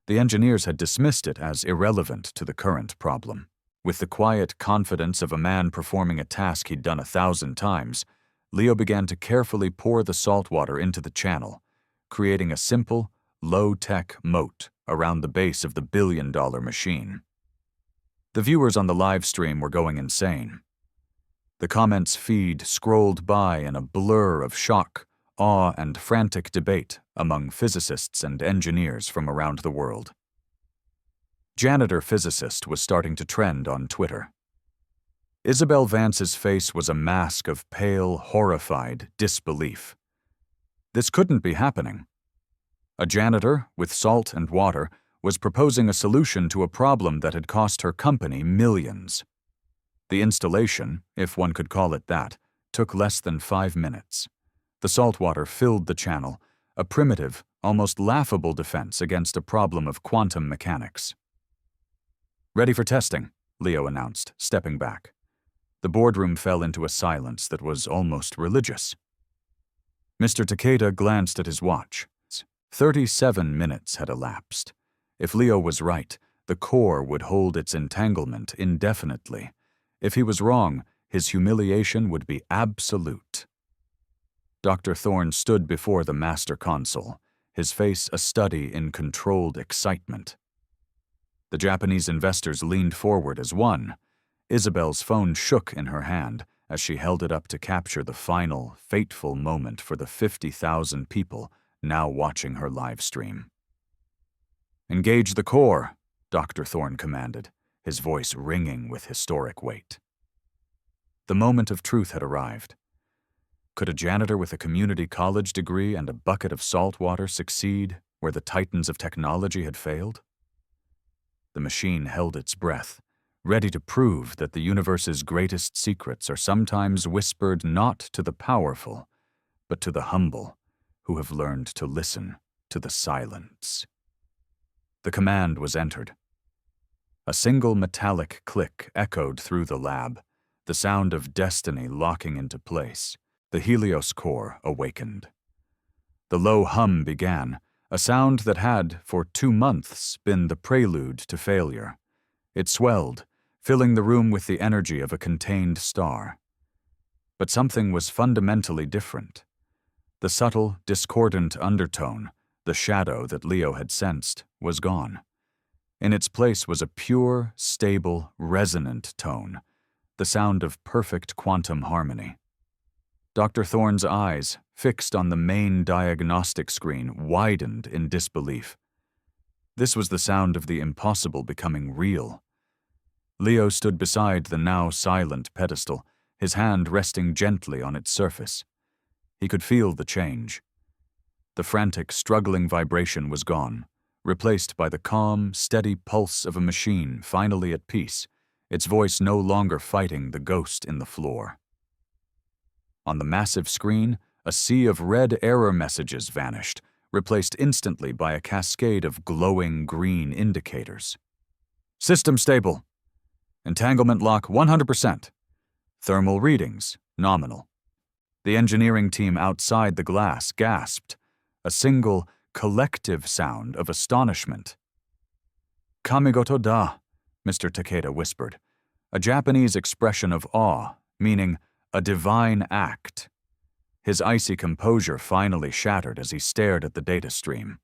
Speaker 1: The engineers had dismissed it as irrelevant to the current problem. With the quiet confidence of a man performing a task he'd done 1,000 times, Leo began to carefully pour the salt water into the channel, creating a simple, low-tech moat around the base of the billion-dollar machine. The viewers on the live stream were going insane. The comments feed scrolled by in a blur of shock, awe, and frantic debate among physicists and engineers from around the world. Janitor Physicist was starting to trend on Twitter. Isabel Vance's face was a mask of pale, horrified disbelief. This couldn't be happening. A janitor, with salt and water, was proposing a solution to a problem that had cost her company millions. The installation, if one could call it that, took less than 5 minutes. The salt water filled the channel, a primitive, almost laughable defense against a problem of quantum mechanics. "Ready for testing," Leo announced, stepping back. The boardroom fell into a silence that was almost religious. Mr. Takeda glanced at his watch. 37 minutes had elapsed. If Leo was right, the core would hold its entanglement indefinitely. If he was wrong, his humiliation would be absolute. Dr. Thorne stood before the master console, his face a study in controlled excitement. The Japanese investors leaned forward as one. Isabel's phone shook in her hand as she held it up to capture the final, fateful moment for the 50,000 people now watching her live stream. "Engage the core," Dr. Thorne commanded, his voice ringing with historic weight. The moment of truth had arrived. Could a janitor with a community college degree and a bucket of salt water succeed where the titans of technology had failed? The machine held its breath, ready to prove that the universe's greatest secrets are sometimes whispered not to the powerful, but to the humble, who have learned to listen to the silence. The command was entered. A single metallic click echoed through the lab, the sound of destiny locking into place. The Helios core awakened. The low hum began, a sound that had, for 2 months, been the prelude to failure. It swelled, filling the room with the energy of a contained star. But something was fundamentally different. The subtle, discordant undertone, the shadow that Leo had sensed, was gone. In its place was a pure, stable, resonant tone, the sound of perfect quantum harmony. Dr. Thorne's eyes, fixed on the main diagnostic screen, widened in disbelief. This was the sound of the impossible becoming real. Leo stood beside the now silent pedestal, his hand resting gently on its surface. He could feel the change. The frantic, struggling vibration was gone, replaced by the calm, steady pulse of a machine finally at peace, its voice no longer fighting the ghost in the floor. On the massive screen, a sea of red error messages vanished, replaced instantly by a cascade of glowing green indicators. "System stable. Entanglement lock 100%. Thermal readings nominal." The engineering team outside the glass gasped, a single, collective sound of astonishment. "Kamigoto da," Mr. Takeda whispered, a Japanese expression of awe, meaning a divine act. His icy composure finally shattered as he stared at the data stream.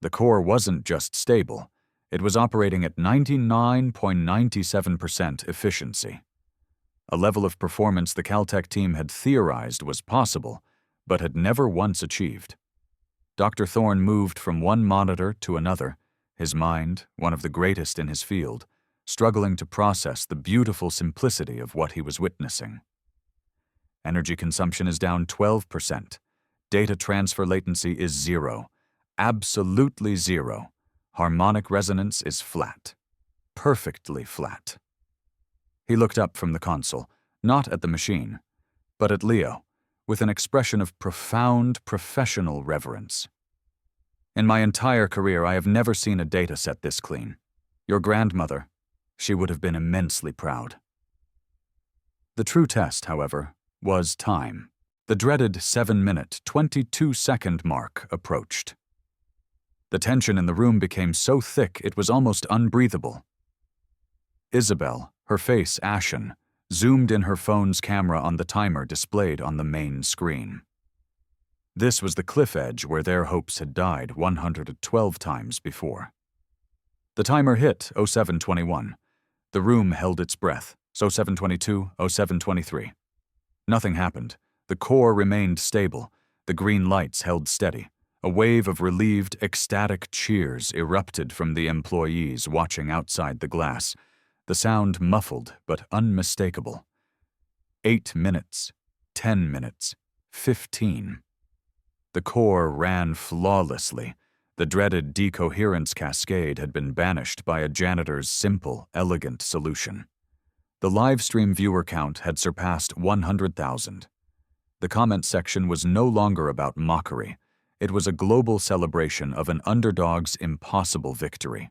Speaker 1: The core wasn't just stable, it was operating at 99.97% efficiency. A level of performance the Caltech team had theorized was possible, but had never once achieved. Dr. Thorne moved from one monitor to another, his mind, one of the greatest in his field, struggling to process the beautiful simplicity of what he was witnessing. Energy consumption is down 12%. Data transfer latency is 0. Absolutely 0. Harmonic resonance is flat. Perfectly flat. He looked up from the console, not at the machine, but at Leo, with an expression of profound professional reverence. "In my entire career, I have never seen a data set this clean. Your grandmother, she would have been immensely proud." The true test, however, was time. The dreaded 7-minute, 22-second mark approached. The tension in the room became so thick it was almost unbreathable. Isabel, her face ashen, zoomed in her phone's camera on the timer displayed on the main screen. This was the cliff edge where their hopes had died 112 times before. The timer hit 07:21. The room held its breath, 07:22, 07:23. Nothing happened. The core remained stable. The green lights held steady. A wave of relieved, ecstatic cheers erupted from the employees watching outside the glass, the sound muffled but unmistakable. 8 minutes, 10 minutes, 15. The core ran flawlessly. The dreaded decoherence cascade had been banished by a janitor's simple, elegant solution. The livestream viewer count had surpassed 100,000. The comment section was no longer about mockery. It was a global celebration of an underdog's impossible victory.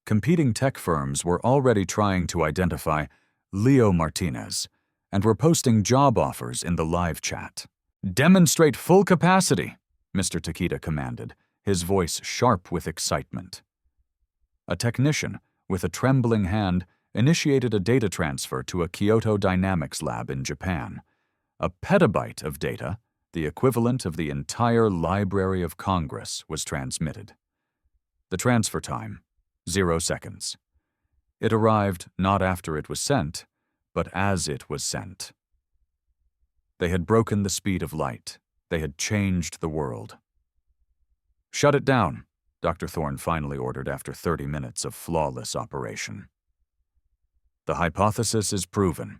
Speaker 1: Competing tech firms were already trying to identify Leo Martinez and were posting job offers in the live chat. "Demonstrate full capacity," Mr. Takeda commanded, his voice sharp with excitement. A technician, with a trembling hand, initiated a data transfer to a Kyoto Dynamics lab in Japan. A petabyte of data, the equivalent of the entire Library of Congress, was transmitted. The transfer time, 0 seconds. It arrived not after it was sent, but as it was sent. They had broken the speed of light. They had changed the world. "Shut it down," Dr. Thorne finally ordered after 30 minutes of flawless operation. "The hypothesis is proven."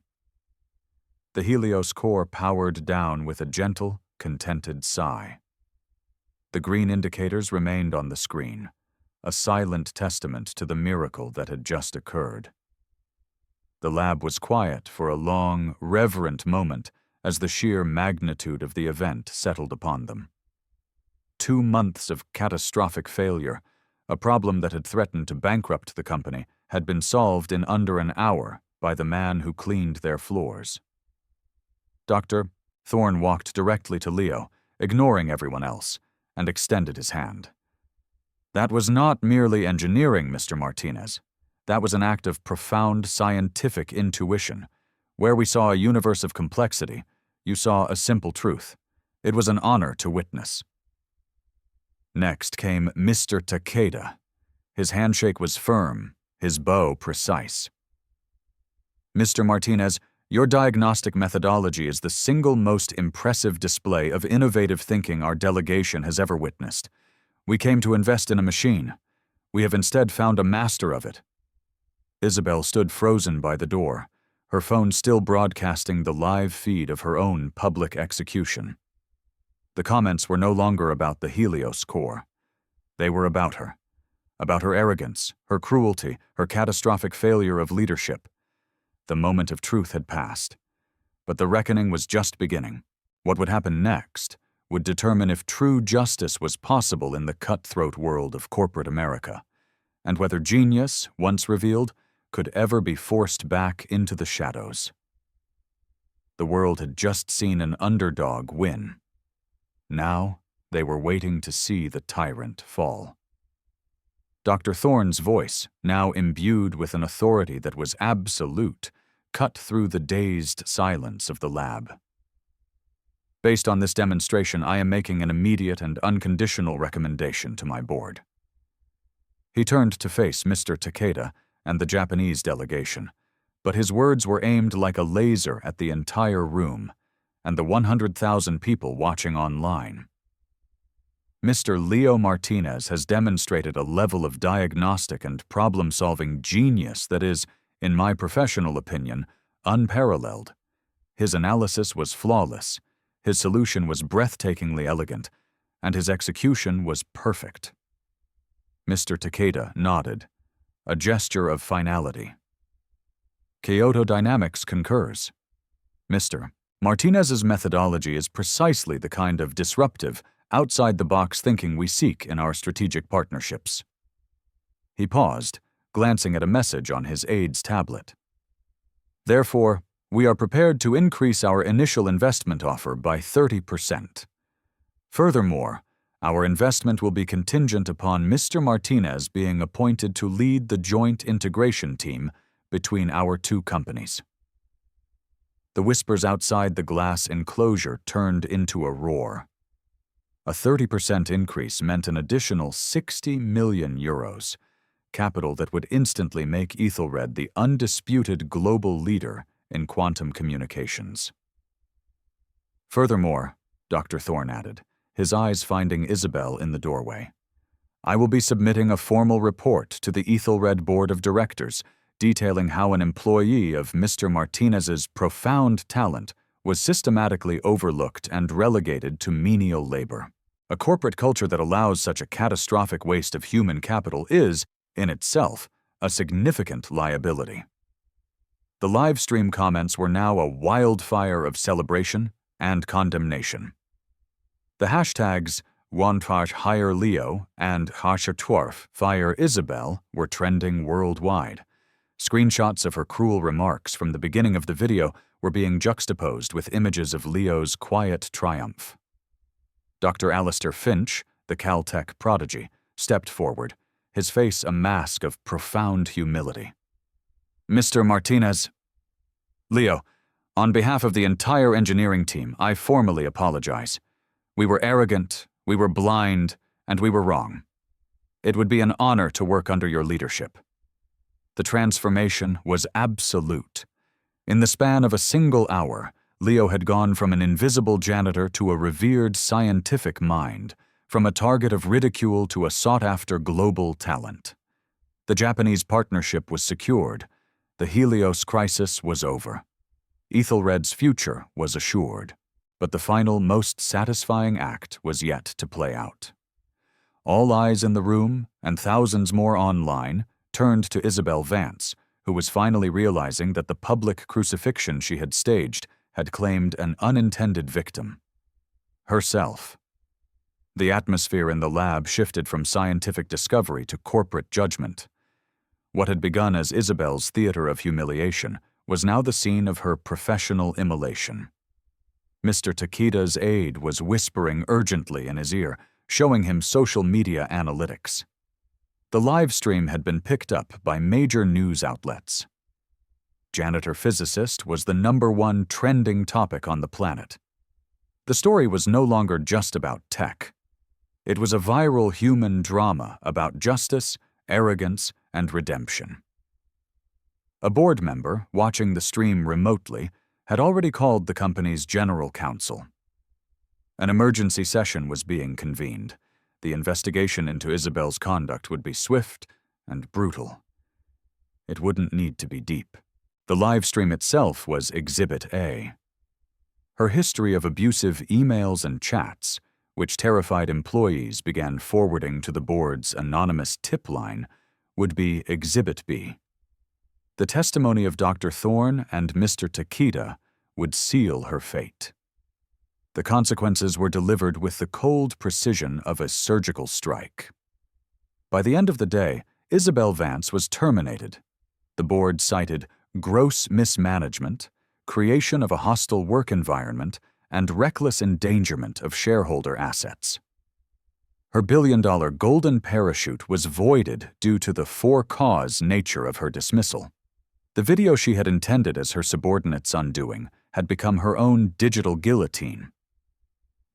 Speaker 1: The Helios core powered down with a gentle, contented sigh. The green indicators remained on the screen, a silent testament to the miracle that had just occurred. The lab was quiet for a long, reverent moment as the sheer magnitude of the event settled upon them. 2 months of catastrophic failure, a problem that had threatened to bankrupt the company, had been solved in under an hour by the man who cleaned their floors. "Doctor," Thorne walked directly to Leo, ignoring everyone else, and extended his hand. "That was not merely engineering, Mr. Martinez. That was an act of profound scientific intuition. Where we saw a universe of complexity, you saw a simple truth. It was an honor to witness." Next came Mr. Takeda. His handshake was firm, his bow precise. "Mr. Martinez, your diagnostic methodology is the single most impressive display of innovative thinking our delegation has ever witnessed. We came to invest in a machine. We have instead found a master of it." Isabel stood frozen by the door, her phone still broadcasting the live feed of her own public execution. The comments were no longer about the Helios core. They were about her arrogance, her cruelty, her catastrophic failure of leadership. The moment of truth had passed, but the reckoning was just beginning. What would happen next would determine if true justice was possible in the cutthroat world of corporate America, and whether genius, once revealed, could ever be forced back into the shadows. The world had just seen an underdog win. Now they were waiting to see the tyrant fall. Dr. Thorne's voice, now imbued with an authority that was absolute, cut through the dazed silence of the lab. "Based on this demonstration, I am making an immediate and unconditional recommendation to my board." He turned to face Mr. Takeda and the Japanese delegation, but his words were aimed like a laser at the entire room and the 100,000 people watching online. "Mr. Leo Martinez has demonstrated a level of diagnostic and problem-solving genius that is, in my professional opinion, unparalleled. His analysis was flawless, his solution was breathtakingly elegant, and his execution was perfect." Mr. Takeda nodded, a gesture of finality. "Kyoto Dynamics concurs. Mr. Martinez's methodology is precisely the kind of disruptive, outside-the-box thinking we seek in our strategic partnerships." He paused, glancing at a message on his aide's tablet. "Therefore, we are prepared to increase our initial investment offer by 30%. Furthermore, our investment will be contingent upon Mr. Martinez being appointed to lead the joint integration team between our two companies." The whispers outside the glass enclosure turned into a roar. A 30% increase meant an additional 60 million euros, capital that would instantly make Ethelred the undisputed global leader in quantum communications. "Furthermore," Dr. Thorne added, his eyes finding Isabel in the doorway, "I will be submitting a formal report to the Ethelred Board of Directors detailing how an employee of Mr. Martinez's profound talent was systematically overlooked and relegated to menial labor. A corporate culture that allows such a catastrophic waste of human capital is, in itself, a significant liability. The live stream comments were now a wildfire of celebration and condemnation. The hashtags #HireLeo and #FireIsabel were trending worldwide. Screenshots of her cruel remarks from the beginning of the video were being juxtaposed with images of Leo's quiet triumph. Dr. Alistair Finch, the Caltech prodigy, stepped forward, his face a mask of profound humility. "Mr. Martinez, Leo, on behalf of the entire engineering team, I formally apologize. We were arrogant, we were blind, and we were wrong. It would be an honor to work under your leadership." The transformation was absolute. In the span of a single hour, Leo had gone from an invisible janitor to a revered scientific mind, from a target of ridicule to a sought-after global talent. The Japanese partnership was secured. The Helios crisis was over. Ethelred's future was assured. But the final, most satisfying act was yet to play out. All eyes in the room, and thousands more online, turned to Isabel Vance, who was finally realizing that the public crucifixion she had staged had claimed an unintended victim: herself. The atmosphere in the lab shifted from scientific discovery to corporate judgment. What had begun as Isabel's theater of humiliation was now the scene of her professional immolation. Mr. Takeda's aide was whispering urgently in his ear, showing him social media analytics. The live stream had been picked up by major news outlets. Janitor physicist was the #1 trending topic on the planet. The story was no longer just about tech. It was a viral human drama about justice, arrogance, and redemption. A board member, watching the stream remotely, had already called the company's general counsel. An emergency session was being convened. The investigation into Isabel's conduct would be swift and brutal. It wouldn't need to be deep. The live stream itself was Exhibit A. Her history of abusive emails and chats, which terrified employees began forwarding to the board's anonymous tip line, would be Exhibit B. The testimony of Dr. Thorne and Mr. Takeda would seal her fate. The consequences were delivered with the cold precision of a surgical strike. By the end of the day, Isabel Vance was terminated. The board cited gross mismanagement, creation of a hostile work environment, and reckless endangerment of shareholder assets. Her billion-dollar golden parachute was voided due to the for-cause nature of her dismissal. The video she had intended as her subordinate's undoing had become her own digital guillotine.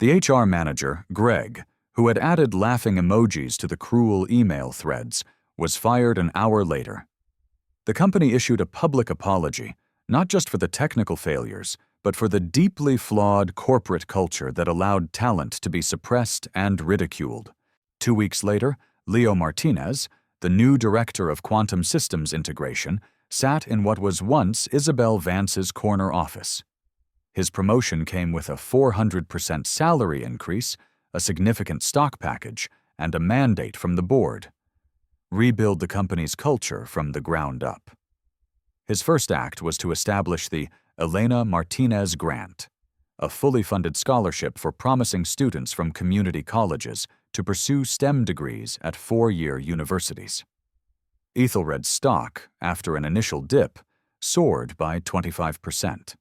Speaker 1: The HR manager, Greg, who had added laughing emojis to the cruel email threads, was fired an hour later. The company issued a public apology, not just for the technical failures, but for the deeply flawed corporate culture that allowed talent to be suppressed and ridiculed. 2 weeks later, Leo Martinez, the new director of quantum systems integration, sat in what was once Isabel Vance's corner office. His promotion came with a 400% salary increase, a significant stock package, and a mandate from the board: rebuild the company's culture from the ground up. His first act was to establish the Elena Martinez Grant, a fully funded scholarship for promising students from community colleges to pursue STEM degrees at 4-year universities. Ethelred's stock, after an initial dip, soared by 25%.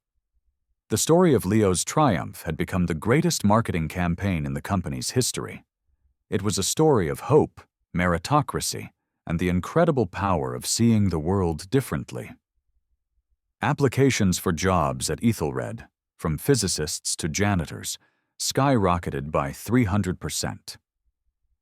Speaker 1: The story of Leo's triumph had become the greatest marketing campaign in the company's history. It was a story of hope, meritocracy, and the incredible power of seeing the world differently. Applications for jobs at Ethelred, from physicists to janitors, skyrocketed by 300%.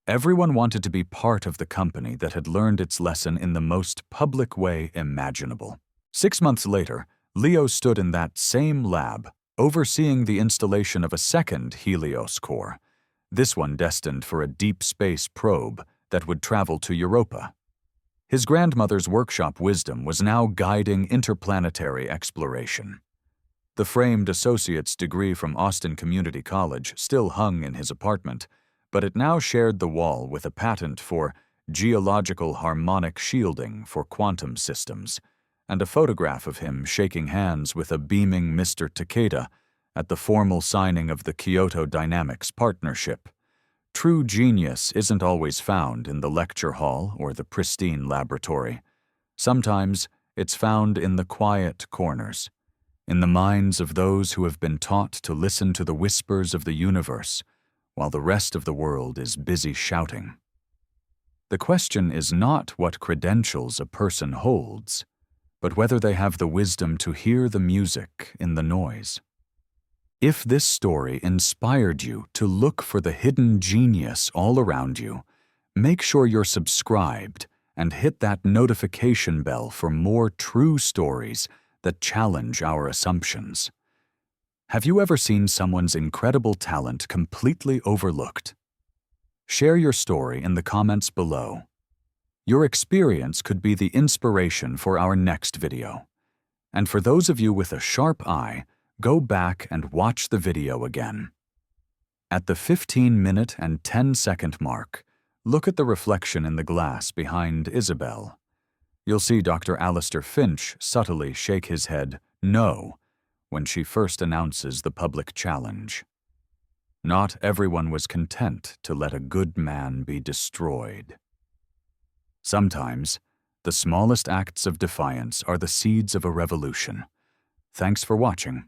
Speaker 1: Everyone wanted to be part of the company that had learned its lesson in the most public way imaginable. 6 months later, Leo stood in that same lab, overseeing the installation of a second Helios core, this one destined for a deep space probe that would travel to Europa. His grandmother's workshop wisdom was now guiding interplanetary exploration. The framed associate's degree from Austin Community College still hung in his apartment, but it now shared the wall with a patent for geological harmonic shielding for quantum systems, and a photograph of him shaking hands with a beaming Mr. Takeda at the formal signing of the Kyoto Dynamics Partnership. True genius isn't always found in the lecture hall or the pristine laboratory. Sometimes it's found in the quiet corners, in the minds of those who have been taught to listen to the whispers of the universe while the rest of the world is busy shouting. The question is not what credentials a person holds, but whether they have the wisdom to hear the music in the noise. If this story inspired you to look for the hidden genius all around you, make sure you're subscribed and hit that notification bell for more true stories that challenge our assumptions. Have you ever seen someone's incredible talent completely overlooked? Share your story in the comments below. Your experience could be the inspiration for our next video. And for those of you with a sharp eye, go back and watch the video again. At the 15-minute and 10-second mark, look at the reflection in the glass behind Isabel. You'll see Dr. Alistair Finch subtly shake his head no when she first announces the public challenge. Not everyone was content to let a good man be destroyed. Sometimes, the smallest acts of defiance are the seeds of a revolution. Thanks for watching.